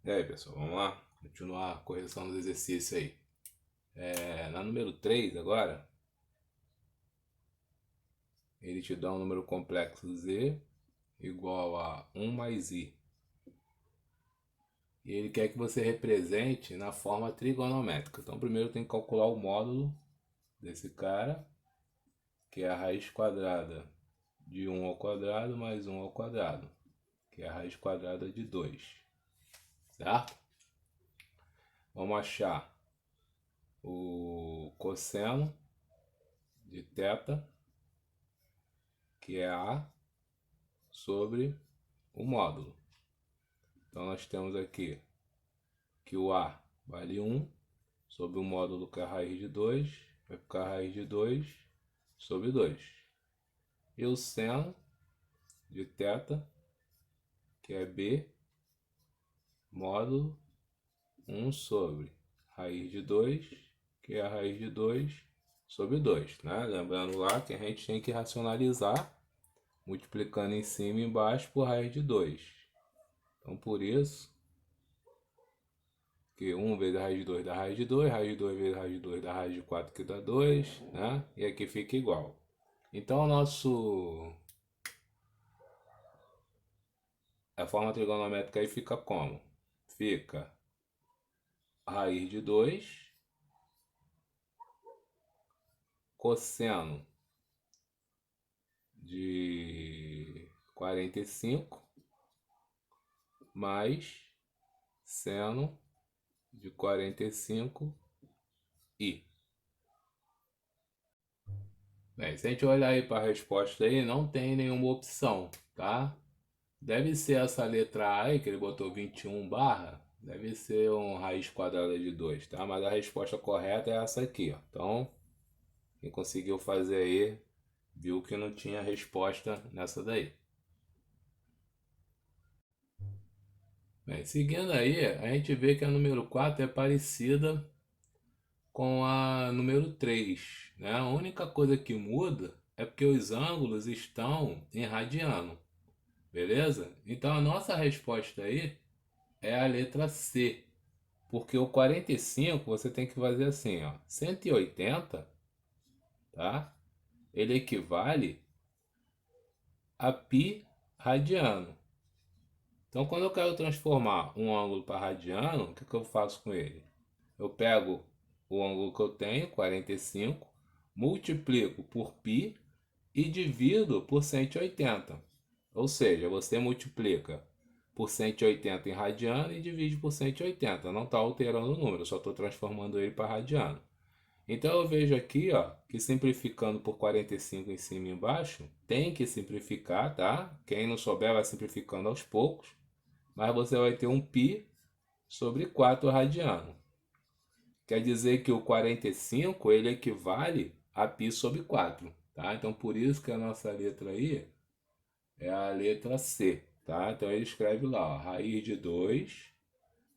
E aí, pessoal, vamos lá? Continuar a correção dos exercícios aí. Na número 3 agora, ele te dá um número complexo z igual a 1 mais i. E ele quer que você represente na forma trigonométrica. Então, primeiro tem que calcular o módulo desse cara, que é a raiz quadrada de 1 ao quadrado mais 1 ao quadrado, que é a raiz quadrada de 2, certo? Vamos achar o cosseno de θ, que é A sobre o módulo. Então nós temos aqui que o A vale 1 sobre o módulo que é a raiz de 2, vai ficar a raiz de 2 sobre 2. E o seno de θ, que é B, módulo 1 sobre raiz de 2, que é a raiz de 2 sobre 2. Né? Lembrando lá que a gente tem que racionalizar, multiplicando em cima e embaixo por raiz de 2. Então por isso que 1 vezes a raiz de 2 dá raiz de 2, raiz de 2 vezes a raiz de 2 dá raiz de 4 que dá 2, né? E aqui fica igual. Então a forma trigonométrica aí fica como? Fica raiz de 2 cosseno de 45 mais seno de 45 i. Bem, se a gente olhar aí para a resposta aí, não tem nenhuma opção, tá? Deve ser essa letra A aí, que ele botou 21 barra, deve ser um raiz quadrada de 2, tá? Mas a resposta correta é essa aqui, ó. Então, quem conseguiu fazer aí, viu que não tinha resposta nessa daí. Bem, seguindo aí, a gente vê que a número 4 é parecida com a número 3, né? A única coisa que muda é porque os ângulos estão em radiano, beleza? Então a nossa resposta aí é a letra C, porque o 45 você tem que fazer assim, ó, 180, tá? Ele equivale a π radiano. Então quando eu quero transformar um ângulo para radiano, o que eu faço com ele? Eu pego o ângulo que eu tenho, 45, multiplico por π e divido por 180. Ou seja, você multiplica por 180 em radiano e divide por 180. Não está alterando o número, só estou transformando ele para radiano. Então eu vejo aqui, ó, que simplificando por 45 em cima e embaixo, tem que simplificar, tá? Quem não souber vai simplificando aos poucos, mas você vai ter um π sobre 4 radiano. Quer dizer que o 45 ele equivale a π sobre 4, tá? Então por isso que a nossa letra aí é a letra C, tá? Então ele escreve lá, ó, raiz de 2,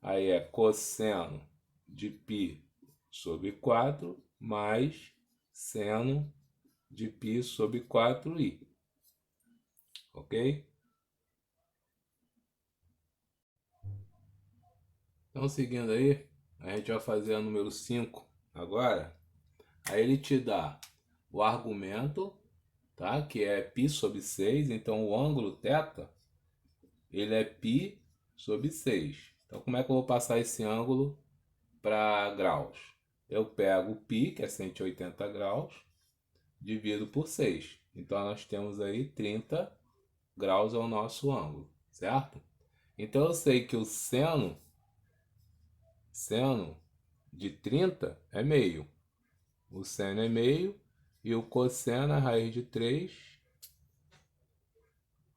aí é cosseno de π sobre 4 mais seno de π sobre 4i, ok? Então seguindo aí, a gente vai fazer a número 5 agora. Aí ele te dá o argumento, tá? Que é π sobre 6, então o ângulo θ, ele é π sobre 6. Então como é que eu vou passar esse ângulo para graus? Eu pego o π, que é 180 graus, divido por 6. Então nós temos aí 30 graus é o nosso ângulo, certo? Então eu sei que o seno de 30 é meio. O seno é meio e o cosseno é raiz de 3,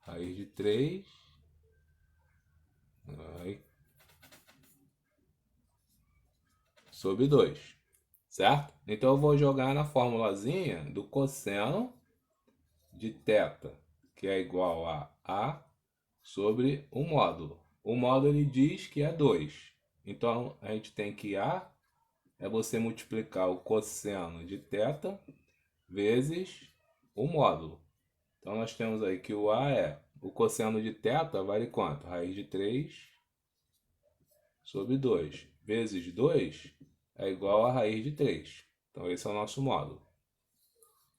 raiz de 3, sobre 2, certo? Então eu vou jogar na formulazinha do cosseno de θ, que é igual a A sobre o módulo. O módulo ele diz que é 2. Então a gente tem que A é você multiplicar o cosseno de θ vezes o módulo. Então nós temos aí que o A é o cosseno de θ vale quanto? Raiz de 3 sobre 2 vezes 2 é igual a raiz de 3. Então esse é o nosso módulo.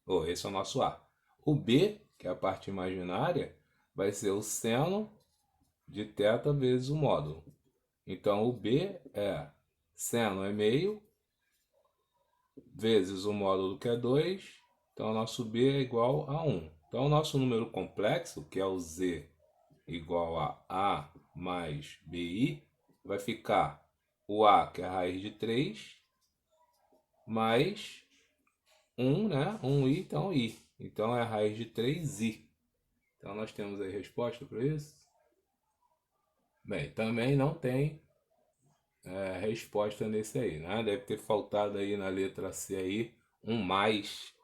Ou esse é o nosso A. O B, que é a parte imaginária, vai ser o seno de θ vezes o módulo. Então o B é seno é meio vezes o módulo que é 2. Então o nosso B é igual a 1. Então o nosso número complexo, que é o Z igual a mais BI, vai ficar o A, que é a raiz de 3, mais 1, né? 1i, então i. Então é a raiz de 3i. Então nós temos aí resposta para isso? Bem, também não tem resposta nesse aí, né? Deve ter faltado aí na letra C aí um mais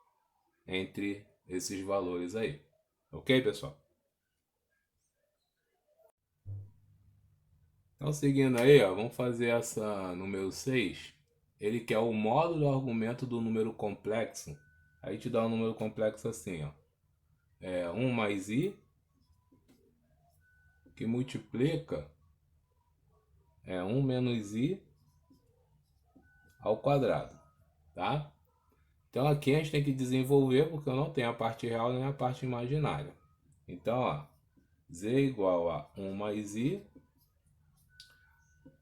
entre esses valores aí. Ok, pessoal? Então, seguindo aí, ó, vamos fazer essa número 6. Ele quer o módulo do argumento do número complexo. Aí te dá um número complexo assim, ó. É 1 mais i, que multiplica 1 menos i ao quadrado, tá? Então aqui a gente tem que desenvolver, porque eu não tenho a parte real nem a parte imaginária. Então, ó, z igual a 1 mais i.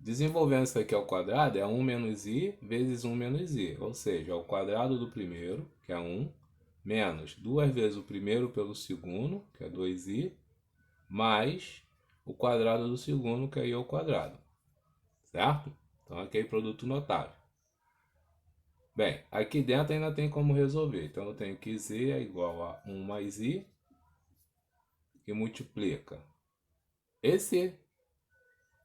Desenvolvendo isso aqui ao quadrado, é 1 menos i vezes 1 menos i. Ou seja, ao quadrado do primeiro, que é 1, menos 2 vezes o primeiro pelo segundo, que é 2i, mais o quadrado do segundo, que é i ao quadrado. Certo? Então aqui é produto notável. Bem, aqui dentro ainda tem como resolver. Então eu tenho que z é igual a 1 mais i, que multiplica esse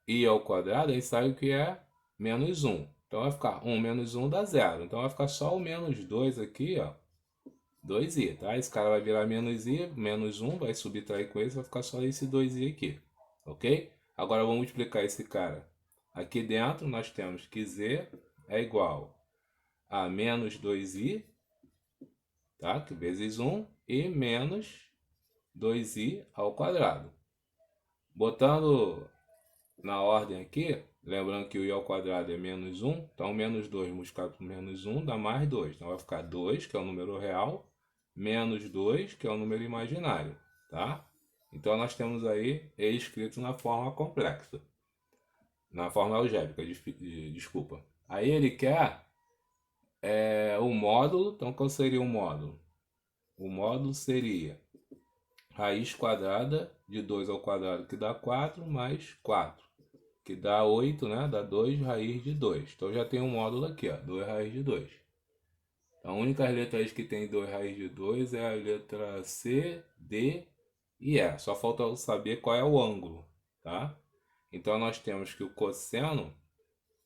i ao quadrado, a gente sabe que é menos 1. Então vai ficar 1 menos 1 dá 0. Então vai ficar só o menos 2 aqui, ó. 2i, tá? Esse cara vai virar menos i, menos 1, vai subtrair com esse, vai ficar só esse 2i aqui. Ok? Agora vamos multiplicar esse cara. Aqui dentro nós temos que z é igual a menos 2i, tá? Que vezes 1, e menos 2i ao quadrado. Botando na ordem aqui, lembrando que o i ao quadrado é menos 1, então menos 2 multiplicado por menos 1 dá mais 2. Então vai ficar 2, que é o número real, menos 2, que é o número imaginário, tá? Então nós temos aí ele escrito na forma complexa, na forma algébrica, desculpa. Aí ele quer o módulo, então qual seria o módulo? O módulo seria raiz quadrada de 2 ao quadrado, que dá 4, mais 4. Que dá 8, né? Dá 2 raiz de 2. Então já tem um módulo aqui, ó, 2 raiz de 2. Então, a única letra que tem 2 raiz de 2 é a letra C, D e E. Só falta eu saber qual é o ângulo, tá? Então nós temos que o cosseno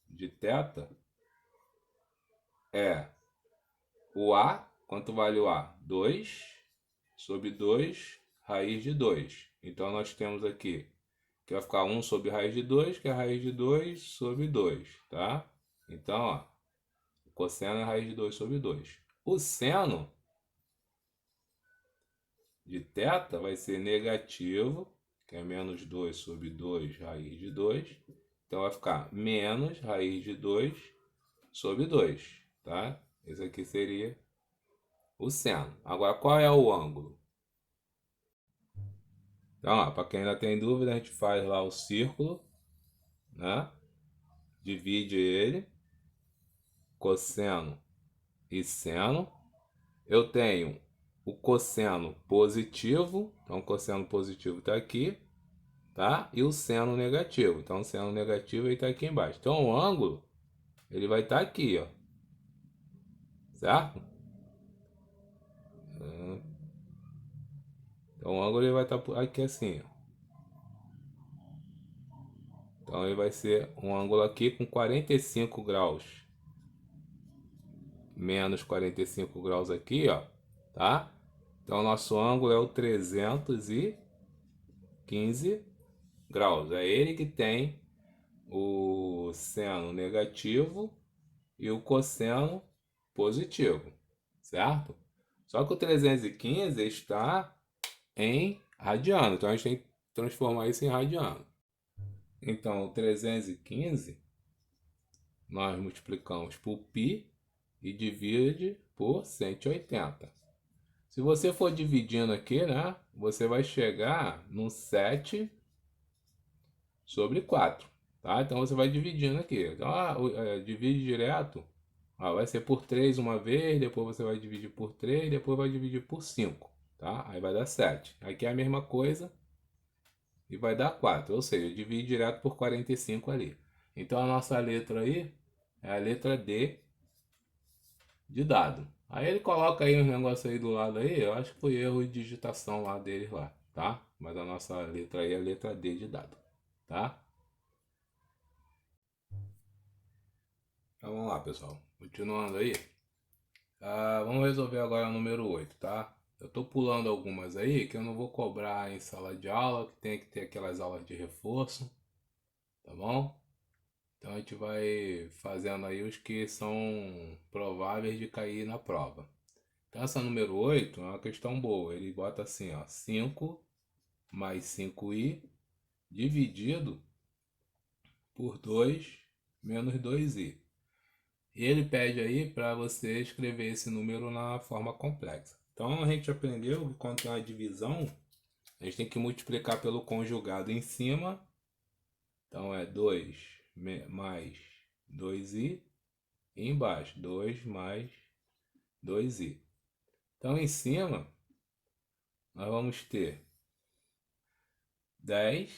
de θ é o A. Quanto vale o A? 2 sobre 2 raiz de 2. Então nós temos aqui que vai ficar 1 sobre raiz de 2, que é raiz de 2 sobre 2, tá? Então, ó, o cosseno é raiz de 2 sobre 2. O seno de θ vai ser negativo, que é menos 2 sobre 2 raiz de 2. Então vai ficar menos raiz de 2 sobre 2, tá? Esse aqui seria o seno. Agora, qual é o ângulo? Então, para quem ainda tem dúvida, a gente faz lá o círculo, né? Divide ele, cosseno e seno. Eu tenho o cosseno positivo, então o cosseno positivo está aqui, tá? E o seno negativo, então o seno negativo está aqui embaixo. Então o ângulo, ele vai estar aqui, ó, certo? Então o ângulo ele vai estar aqui assim, ó. Então ele vai ser um ângulo aqui com 45 graus, menos 45 graus aqui, ó, tá? Então nosso ângulo é o 315 graus. É ele que tem o seno negativo e o cosseno positivo, certo? Só que o 315 está em radiano, então a gente tem que transformar isso em radiano. Então, o 315 nós multiplicamos por π e divide por 180. Se você for dividindo aqui, né, você vai chegar no 7/4, tá? Então você vai dividindo aqui. Então, divide direto. Vai ser por 3 uma vez, depois você vai dividir por 3, depois vai dividir por 5, tá? Aí vai dar 7. Aqui é a mesma coisa e vai dar 4, ou seja, divide direto por 45 ali. Então a nossa letra aí é a letra D de dado. Aí ele coloca aí uns negócios aí do lado aí, eu acho que foi erro de digitação lá deles lá, tá? Mas a nossa letra aí é a letra D de dado, tá? Então vamos lá, pessoal. Continuando aí. Vamos resolver agora o número 8, tá? Eu tô pulando algumas aí que eu não vou cobrar em sala de aula, que tem que ter aquelas aulas de reforço, tá bom? Então a gente vai fazendo aí os que são prováveis de cair na prova. Então essa número 8 é uma questão boa. Ele bota assim, ó, 5 mais 5i dividido por 2 menos 2i. E ele pede aí para você escrever esse número na forma complexa. Então a gente aprendeu que quando tem uma divisão, a gente tem que multiplicar pelo conjugado em cima. Então é 2 mais 2i e embaixo 2 mais 2i. Então em cima nós vamos ter 10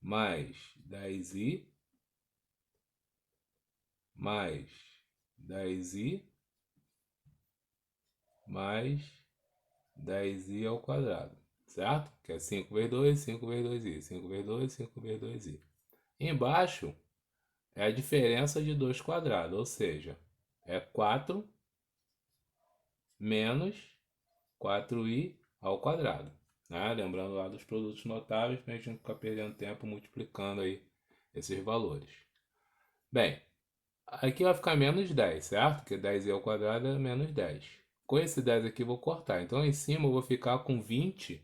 mais 10i mais 10i mais 10i ao quadrado, certo? Que é 5 vezes 2, 5 vezes 2i, 5 vezes 2, 5 vezes 2i. Embaixo é a diferença de 2 quadrados, ou seja, é 4 menos 4i ao quadrado. Né? Lembrando lá dos produtos notáveis, para a gente não ficar perdendo tempo multiplicando aí esses valores. Bem, aqui vai ficar menos 10, certo? Porque 10i ao quadrado é menos 10. Com esse 10 aqui eu vou cortar. Então em cima eu vou ficar com 20i,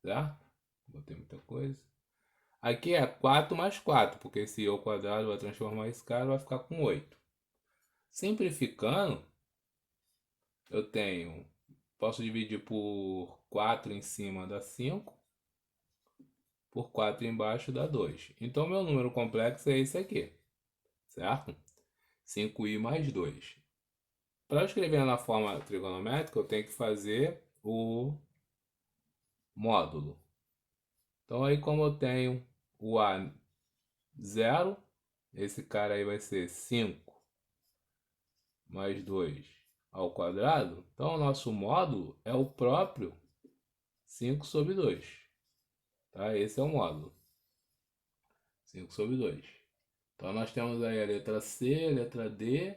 certo? Botei muita coisa. Aqui é 4 mais 4, porque esse i ao quadrado vai transformar esse cara, vai ficar com 8. Simplificando, eu tenho, posso dividir por 4 em cima dá 5, por 4 embaixo dá 2. Então meu número complexo é esse aqui, certo? 5i mais 2. Para escrever na forma trigonométrica, eu tenho que fazer o módulo. Então aí como eu tenho o a 0, esse cara aí vai ser 5 mais 2 ao quadrado. Então o nosso módulo é o próprio 5/2. Tá? Esse é o módulo. 5/2. Então nós temos aí a letra C, a letra D.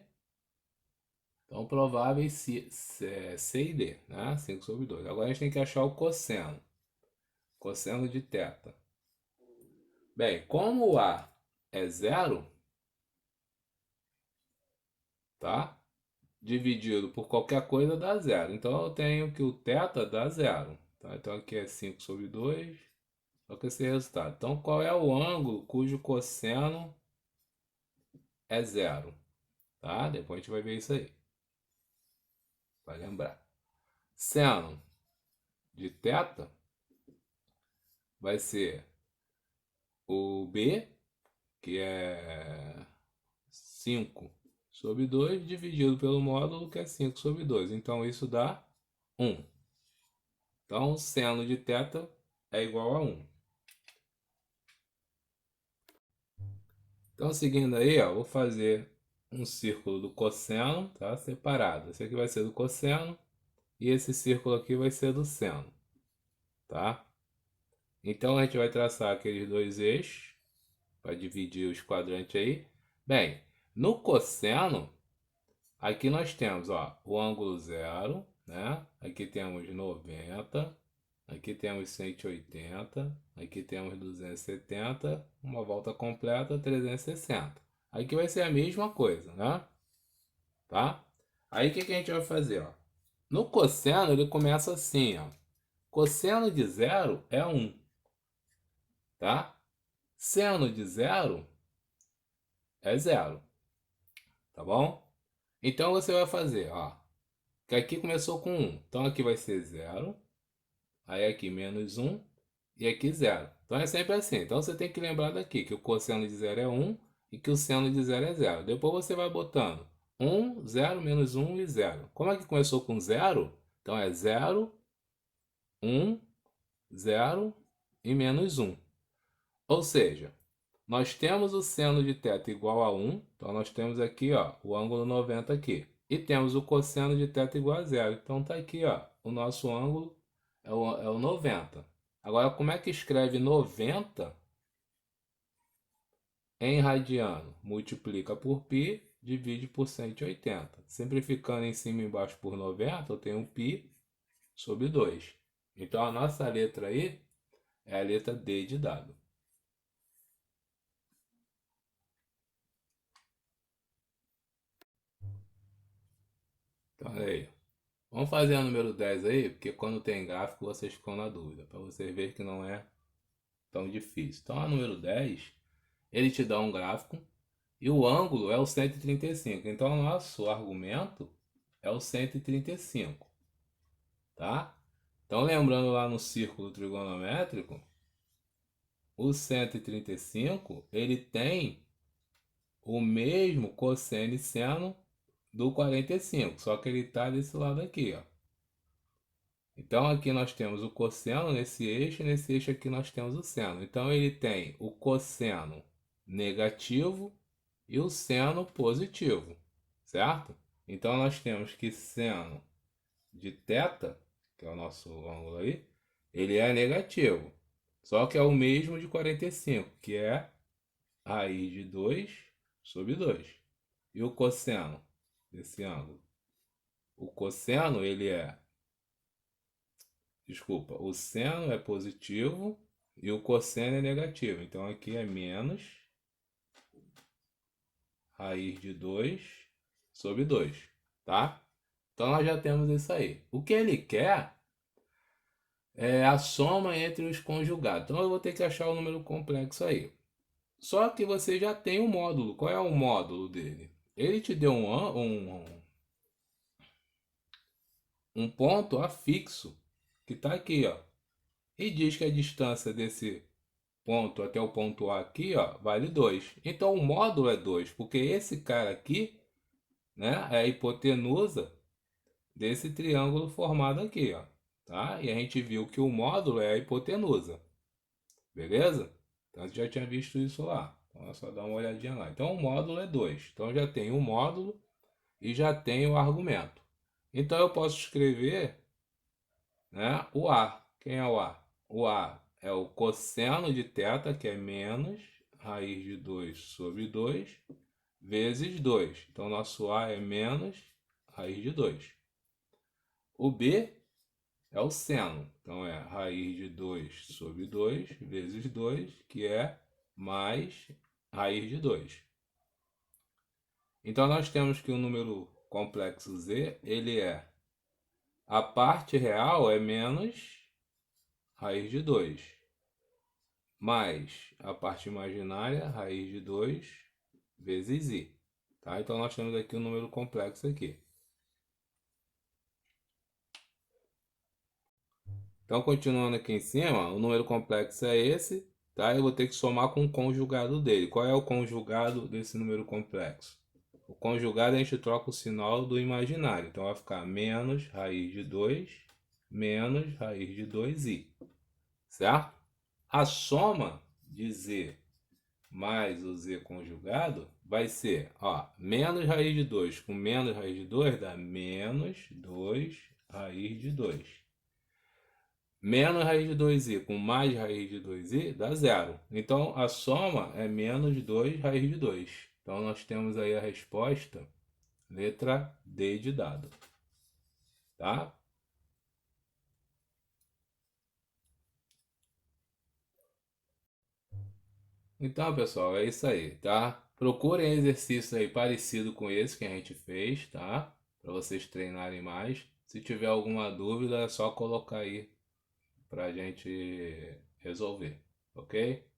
Então prováveis C e D, né? 5/2. Agora a gente tem que achar o cosseno. Cosseno de θ. Bem, como o A é 0, tá? Dividido por qualquer coisa dá 0. Então eu tenho que o θ dá 0. Tá? Então aqui é 5/2. Só que esse resultado. Então qual é o ângulo cujo cosseno é 0? Tá? Depois a gente vai ver isso aí. Vai lembrar. Seno de θ vai ser o B, que é 5/2, dividido pelo módulo, que é 5/2. Então isso dá 1. Então seno de θ é igual a 1. Então seguindo aí, ó, vou fazer um círculo do cosseno, tá? Separado. Esse aqui vai ser do cosseno e esse círculo aqui vai ser do seno, tá? Então a gente vai traçar aqueles dois eixos para dividir os quadrantes aí. Bem, no cosseno, aqui nós temos, ó, o ângulo 0, né? Aqui temos 90, aqui temos 180, aqui temos 270, uma volta completa 360. Aqui vai ser a mesma coisa, né? Tá? Aí o que que a gente vai fazer, ó? No cosseno ele começa assim, ó. Cosseno de zero é 1, tá? Seno de zero é zero, tá bom? Então você vai fazer, ó, que aqui começou com 1, então aqui vai ser zero, aí aqui menos 1 e aqui zero. Então é sempre assim. Então você tem que lembrar daqui que o cosseno de zero é 1 e que o seno de zero é zero. Depois você vai botando 1, 0, menos 1 e 0. Como é que começou com zero? Então é 0, 1, 0 e menos 1. Ou seja, nós temos o seno de θ igual a 1. Então nós temos aqui, ó, o ângulo 90 aqui. E temos o cosseno de θ igual a zero. Então tá aqui, ó, o nosso ângulo é o 90. Agora, como é que escreve 90 em radiano? Multiplica por π, divide por 180. Simplificando em cima e embaixo por 90, eu tenho π sobre 2. Então, a nossa letra aí é a letra D de dado. Então, olha aí. Vamos fazer a número 10 aí, porque quando tem gráfico vocês ficam na dúvida, para vocês verem que não é tão difícil. Então, a número 10, ele te dá um gráfico e o ângulo é o 135. Então, o nosso argumento é o 135, tá? Então, lembrando lá no círculo trigonométrico, o 135, ele tem o mesmo cosseno e seno do 45, só que ele está desse lado aqui, ó. Então, aqui nós temos o cosseno nesse eixo aqui nós temos o seno. Então, ele tem o cosseno negativo e o seno positivo, certo? Então, nós temos que seno de θ, que é o nosso ângulo aí, ele é negativo. Só que é o mesmo de 45, que é raiz de 2 sobre 2. E o cosseno desse ângulo? O cosseno, ele é... Desculpa, o seno é positivo e o cosseno é negativo. Então, aqui é menos raiz de 2 sobre 2, tá? Então, nós já temos isso aí. O que ele quer é a soma entre os conjugados. Então, eu vou ter que achar o número complexo aí. Só que você já tem um módulo. Qual é o módulo dele? Ele te deu um ponto afixo, que está aqui, ó. E diz que a distância desse ponto até o ponto A aqui, ó, vale 2. Então, o módulo é 2, porque esse cara aqui, né, é a hipotenusa desse triângulo formado aqui, ó, tá? E a gente viu que o módulo é a hipotenusa, beleza? Então, a gente já tinha visto isso lá. Então, é só dar uma olhadinha lá. Então, o módulo é 2. Então, já tem o módulo e já tem o argumento. Então, eu posso escrever, né, o A. Quem é o A? O A é o cosseno de θ, que é menos raiz de 2 sobre 2, vezes 2. Então, nosso A é menos raiz de 2. O B é o seno. Então, é raiz de 2 sobre 2 vezes 2, que é mais raiz de 2. Então, nós temos que o número complexo Z, ele é... A parte real é menos raiz de 2, mais a parte imaginária, raiz de 2 vezes i. Tá? Então, nós temos aqui um número complexo aqui. Então, continuando aqui em cima, o número complexo é esse, tá? Eu vou ter que somar com o conjugado dele. Qual é o conjugado desse número complexo? O conjugado a gente troca o sinal do imaginário. Então, vai ficar menos raiz de 2 menos raiz de 2i, certo? A soma de z mais o z conjugado vai ser, ó, menos raiz de 2 com menos raiz de 2 dá menos 2 raiz de 2. Menos raiz de 2i com mais raiz de 2i dá zero. Então, a soma é menos 2 raiz de 2. Então, nós temos aí a resposta, letra D de dado. Tá? Então, pessoal, é isso aí, tá? Procurem exercícios aí parecido com esse que a gente fez, tá? Para vocês treinarem mais. Se tiver alguma dúvida, é só colocar aí para a gente resolver, ok?